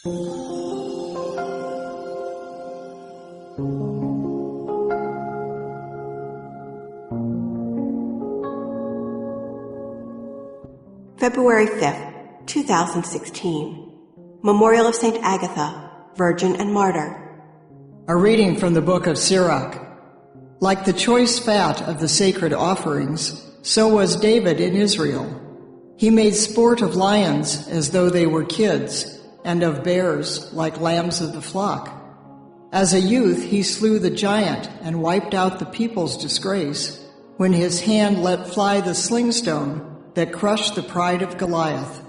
February 5th, 2016. Memorial of St. Agatha, Virgin and Martyr. A reading from the book of Sirach. Like the choice fat of the sacred offerings, so was David in Israel. He made sport of lions as though they were kids, and of bears like lambs of the flock. As a youth he slew the giant and wiped out the people's disgrace, when his hand let fly the slingstone that crushed the pride of Goliath.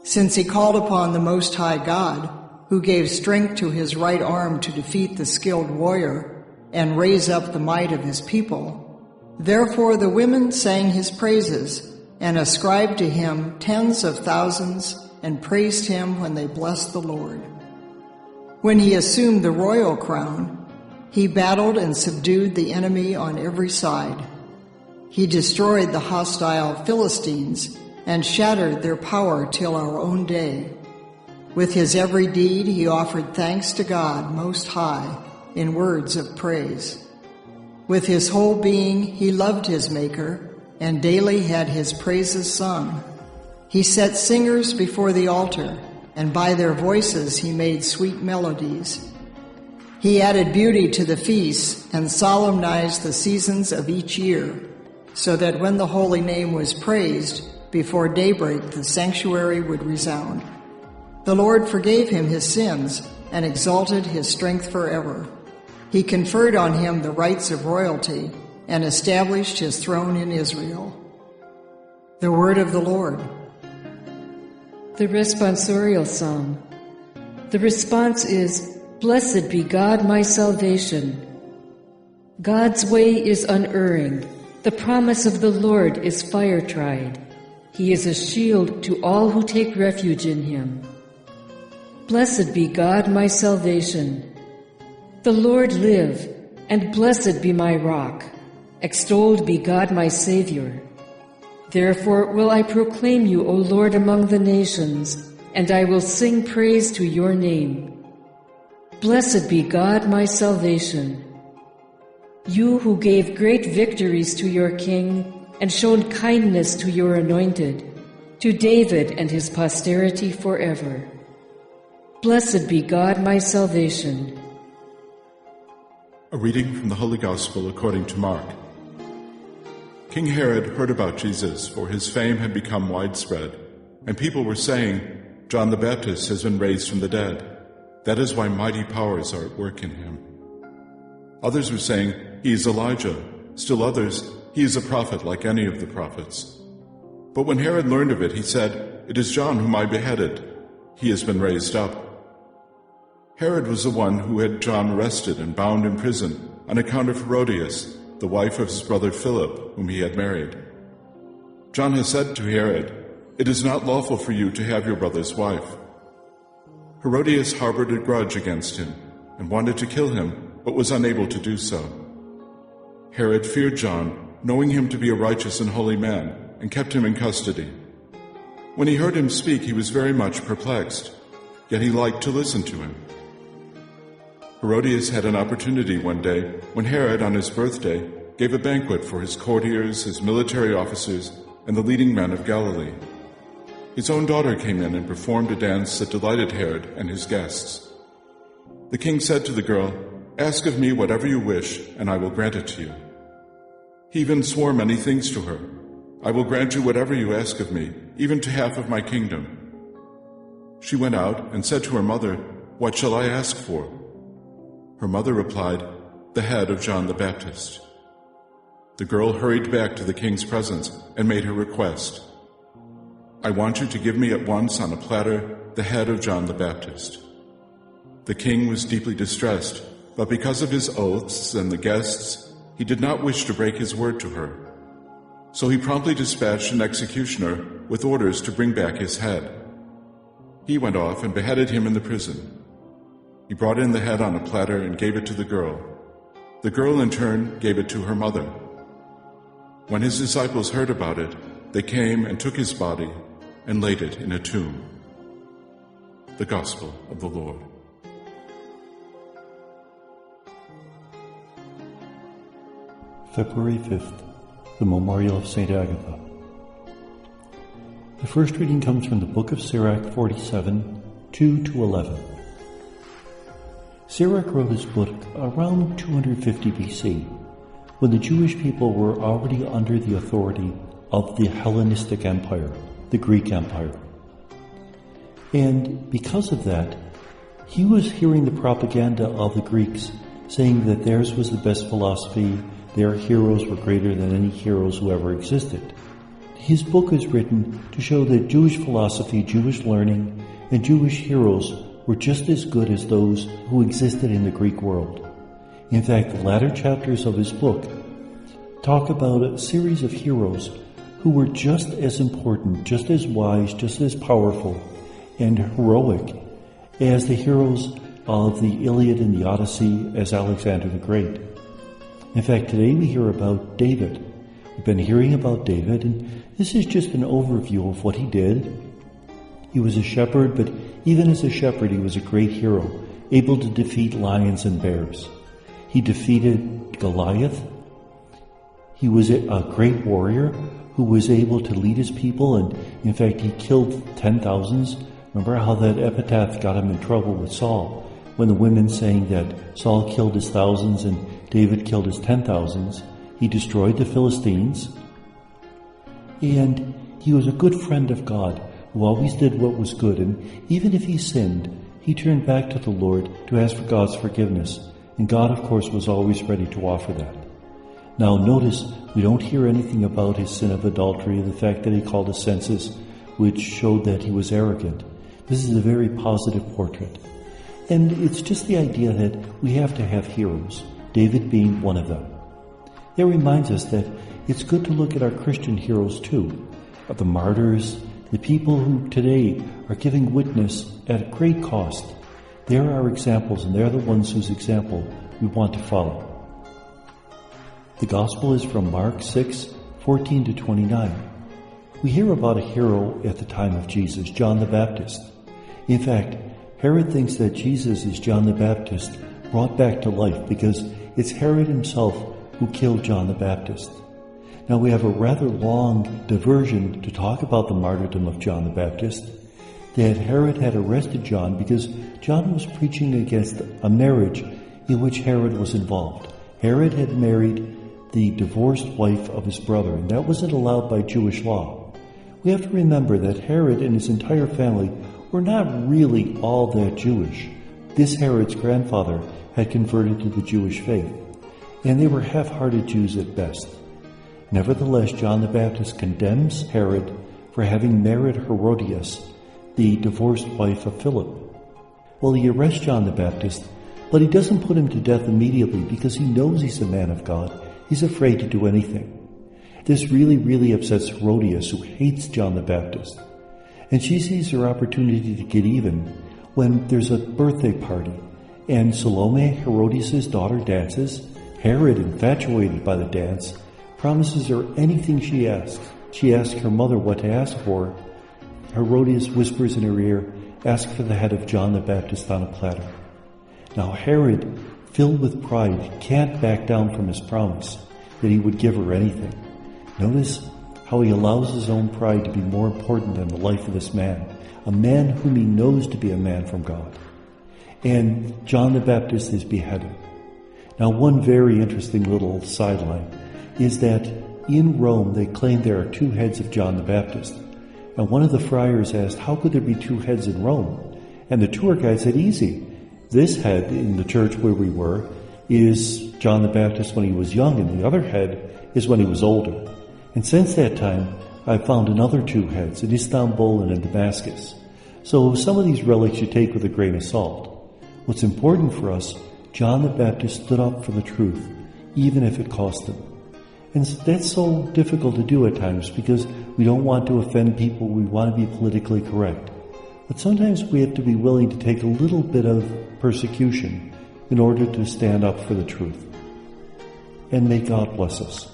Since he called upon the Most High God, who gave strength to his right arm to defeat the skilled warrior and raise up the might of his people, therefore the women sang his praises and ascribed to him tens of thousands and praised him when they blessed the Lord. When he assumed the royal crown, he battled and subdued the enemy on every side. He destroyed the hostile Philistines and shattered their power till our own day. With his every deed he offered thanks to God Most High in words of praise. With his whole being he loved his Maker and daily had his praises sung. He set singers before the altar, and by their voices he made sweet melodies. He added beauty to the feasts and solemnized the seasons of each year, so that when the holy name was praised, before daybreak the sanctuary would resound. The Lord forgave him his sins and exalted his strength forever. He conferred on him the rights of royalty and established his throne in Israel. The word of the Lord. The responsorial psalm. The response is, "Blessed be God my salvation." God's way is unerring. The promise of the Lord is fire-tried. He is a shield to all who take refuge in him. Blessed be God my salvation. The Lord live, and blessed be my rock. Extolled be God my Savior. Therefore will I proclaim you, O Lord, among the nations, and I will sing praise to your name. Blessed be God my salvation. You who gave great victories to your king and showed kindness to your anointed, to David and his posterity forever. Blessed be God my salvation. A reading from the Holy Gospel according to Mark. King Herod heard about Jesus, for his fame had become widespread, and people were saying, "John the Baptist has been raised from the dead. That is why mighty powers are at work in him." Others were saying, "He is Elijah." Still others, "He is a prophet like any of the prophets." But when Herod learned of it, he said, "It is John whom I beheaded. He has been raised up." Herod was the one who had John arrested and bound in prison on account of Herodias, the wife of his brother Philip, whom he had married. John has said to Herod, "It is not lawful for you to have your brother's wife." Herodias harbored a grudge against him and wanted to kill him, but was unable to do so. Herod feared John, knowing him to be a righteous and holy man, and kept him in custody. When he heard him speak, he was very much perplexed, yet he liked to listen to him. Herodias had an opportunity one day when Herod, on his birthday, gave a banquet for his courtiers, his military officers, and the leading men of Galilee. His own daughter came in and performed a dance that delighted Herod and his guests. The king said to the girl, "Ask of me whatever you wish, and I will grant it to you." He even swore many things to her. "I will grant you whatever you ask of me, even to half of my kingdom." She went out and said to her mother, "What shall I ask for?" Her mother replied, "The head of John the Baptist." The girl hurried back to the king's presence and made her request. "I want you to give me at once on a platter the head of John the Baptist." The king was deeply distressed, but because of his oaths and the guests, he did not wish to break his word to her. So he promptly dispatched an executioner with orders to bring back his head. He went off and beheaded him in the prison. He brought in the head on a platter and gave it to the girl. The girl, in turn, gave it to her mother. When his disciples heard about it, they came and took his body and laid it in a tomb. the Gospel of the Lord. February 5th, the Memorial of St. Agatha. The first reading comes from the book of Sirach 47, 2-11. Sirach wrote his book around 250 BC, when the Jewish people were already under the authority of the Hellenistic Empire, the Greek Empire. And because of that, he was hearing the propaganda of the Greeks saying that theirs was the best philosophy, their heroes were greater than any heroes who ever existed. His book is written to show that Jewish philosophy, Jewish learning, and Jewish heroes were just as good as those who existed in the Greek world. In fact, the latter chapters of his book talk about a series of heroes who were just as important, just as wise, just as powerful, and heroic as the heroes of the Iliad and the Odyssey, as Alexander the Great. In fact, today we hear about David. We've been hearing about David, and this is just an overview of what he did. He was a shepherd, but even as a shepherd, he was a great hero, able to defeat lions and bears. He defeated Goliath. He was a great warrior who was able to lead his people, and in fact, he killed 10,000s. Remember how that epitaph got him in trouble with Saul, when the women saying that Saul killed his thousands and David killed his 10,000s. He destroyed the Philistines, and he was a good friend of God who always did what was good, and even if he sinned, he turned back to the Lord to ask for God's forgiveness, and God, of course, was always ready to offer that. Now notice, we don't hear anything about his sin of adultery, the fact that he called a census, which showed that he was arrogant. This is a very positive portrait. And it's just the idea that we have to have heroes, David being one of them. It reminds us that it's good to look at our Christian heroes too, the martyrs, the people who today are giving witness at great cost. They're our examples, and they're the ones whose example we want to follow. The Gospel is from Mark 6, 14-29. We hear about a hero at the time of Jesus, John the Baptist. In fact, Herod thinks that Jesus is John the Baptist brought back to life because it's Herod himself who killed John the Baptist. Now we have a rather long diversion to talk about the martyrdom of John the Baptist, that Herod had arrested John because John was preaching against a marriage in which Herod was involved. Herod had married the divorced wife of his brother, and that wasn't allowed by Jewish law. We have to remember that Herod and his entire family were not really all that Jewish. This Herod's grandfather had converted to the Jewish faith, and they were half-hearted Jews at best. Nevertheless, John the Baptist condemns Herod for having married Herodias, the divorced wife of Philip. Well, he arrests John the Baptist, but he doesn't put him to death immediately because he knows he's a man of God. He's afraid to do anything. This really upsets Herodias, who hates John the Baptist. And she sees her opportunity to get even when there's a birthday party, and Salome, Herodias' daughter, dances. Herod, infatuated by the dance, promises her anything she asks. She asks her mother what to ask for. Herodias whispers in her ear, "Ask for the head of John the Baptist on a platter." Now Herod, filled with pride, can't back down from his promise that he would give her anything. Notice how he allows his own pride to be more important than the life of this man, a man whom he knows to be a man from God. And John the Baptist is beheaded. Now, one very interesting little sideline is that in Rome they claim there are two heads of John the Baptist. And one of the friars asked, how could there be two heads in Rome? And the tour guide said, easy. This head in the church where we were is John the Baptist when he was young, and the other head is when he was older. And since that time, I've found another two heads in Istanbul and in Damascus. So some of these relics you take with a grain of salt. What's important for us, John the Baptist stood up for the truth, even if it cost him. And that's so difficult to do at times because we don't want to offend people, we want to be politically correct. But sometimes we have to be willing to take a little bit of persecution in order to stand up for the truth. And may God bless us.